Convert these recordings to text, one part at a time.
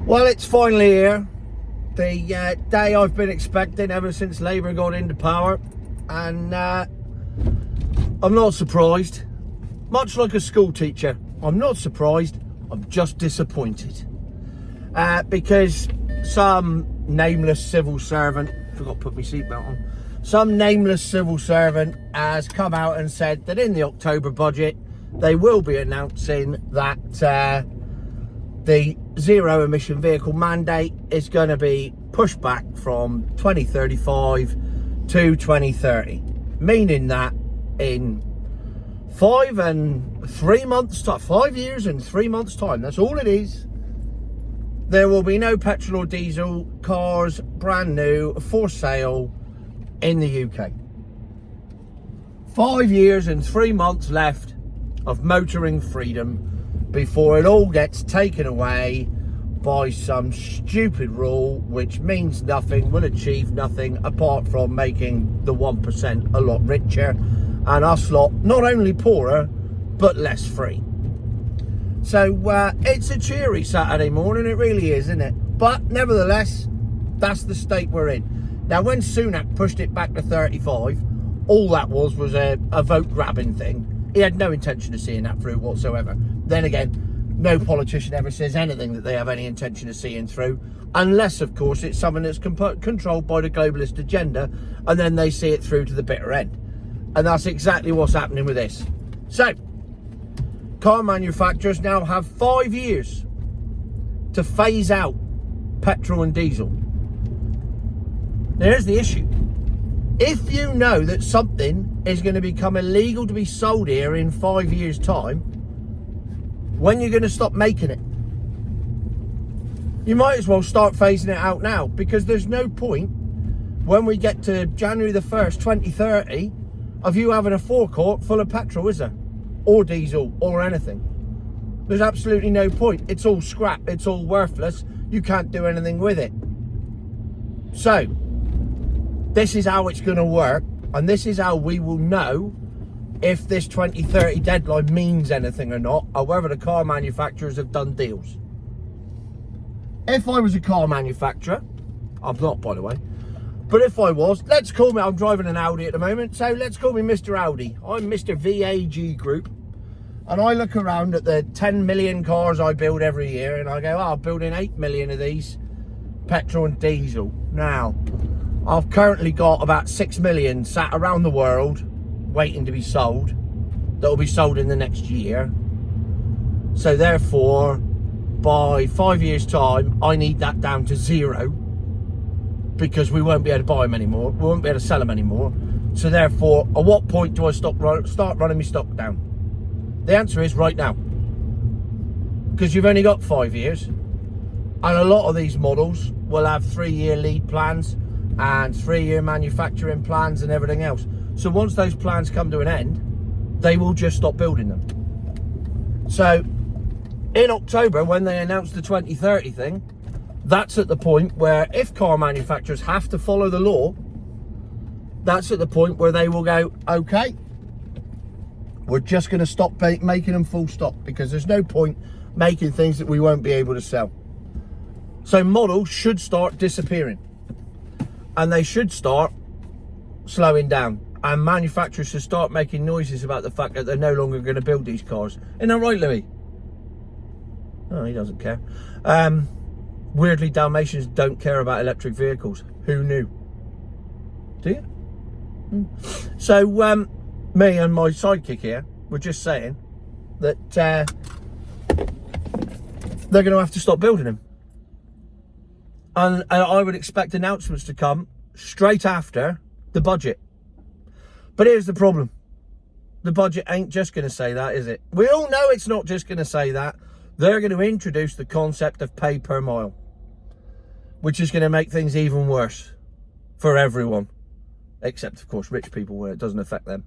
Well, it's finally here. The day I've been expecting ever since Labour got into power. And I'm not surprised. Much like a school teacher, I'm not surprised. I'm just disappointed. Because some nameless civil servant, forgot to put my seatbelt on, some nameless civil servant has come out and said that in the October budget, they will be announcing that the zero emission vehicle mandate is going to be pushed back from 2035 to 2030, meaning that in 5 years and 3 months time, that's all it is, there will be no petrol or diesel cars brand new for sale in the UK. 5 years and 3 months left of motoring freedom before it all gets taken away by some stupid rule which means nothing, will achieve nothing apart from making the 1% a lot richer and us lot not only poorer but less free. So it's a cheery Saturday morning, it really is, isn't it? But nevertheless, that's the state we're in. Now, when Sunak pushed it back to 35, all that was a vote grabbing thing. He had no intention of seeing that through whatsoever. Then again, no politician ever says anything that they have any intention of seeing through, unless, of course, it's something that's controlled by the globalist agenda, and then they see it through to the bitter end. And that's exactly what's happening with this. So, car manufacturers now have 5 years to phase out petrol and diesel. Now, here's the issue. If you know that something is going to become illegal to be sold here in 5 years' time, when you're going to stop making it? You might as well start phasing it out now, because there's no point when we get to January the 1st, 2030, of you having a forecourt full of petrol, is there? Or diesel, or anything. There's absolutely no point. It's all scrap, it's all worthless. You can't do anything with it. So, this is how it's going to work, and this is how we will know if this 2030 deadline means anything or not, or whether the car manufacturers have done deals. If I was a car manufacturer, I'm not, by the way, but if I was, let's call me, I'm driving an Audi at the moment, so let's call me Mr. Audi. I'm Mr. VAG Group, and I look around at the 10 million cars I build every year, and I go, I'm building 8 million of these, petrol and diesel. Now, I've currently got about 6 million sat around the world waiting to be sold, that will be sold in the next year. So therefore, by 5 years' time, I need that down to zero, because we won't be able to buy them anymore, we won't be able to sell them anymore. So therefore, at what point do I start running my stock down? The answer is right now, because you've only got 5 years, and a lot of these models will have 3-year lead plans and 3-year manufacturing plans and everything else. So once those plans come to an end, they will just stop building them. So in October, when they announce the 2030 thing, that's at the point where, if car manufacturers have to follow the law, that's at the point where they will go, okay, we're just going to stop making them, full stop, because there's no point making things that we won't be able to sell. So models should start disappearing, and they should start slowing down, and manufacturers should start making noises about the fact that they're no longer going to build these cars. Isn't that right, Louis? Oh, he doesn't care. Weirdly, Dalmatians don't care about electric vehicles. Who knew? Do you? So, me and my sidekick here were just saying that they're going to have to stop building them. And I would expect announcements to come straight after the budget. But here's the problem. The budget ain't just going to say that, is it? We all know it's not just going to say that. They're going to introduce the concept of pay per mile, which is going to make things even worse for everyone. Except, of course, rich people, where it doesn't affect them.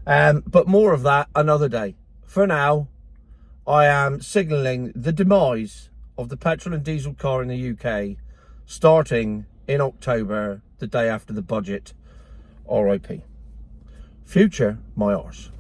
But more of that another day. For now, I am signalling the demise of the petrol and diesel car in the UK, starting in October, the day after the budget. RIP. Future, my arse.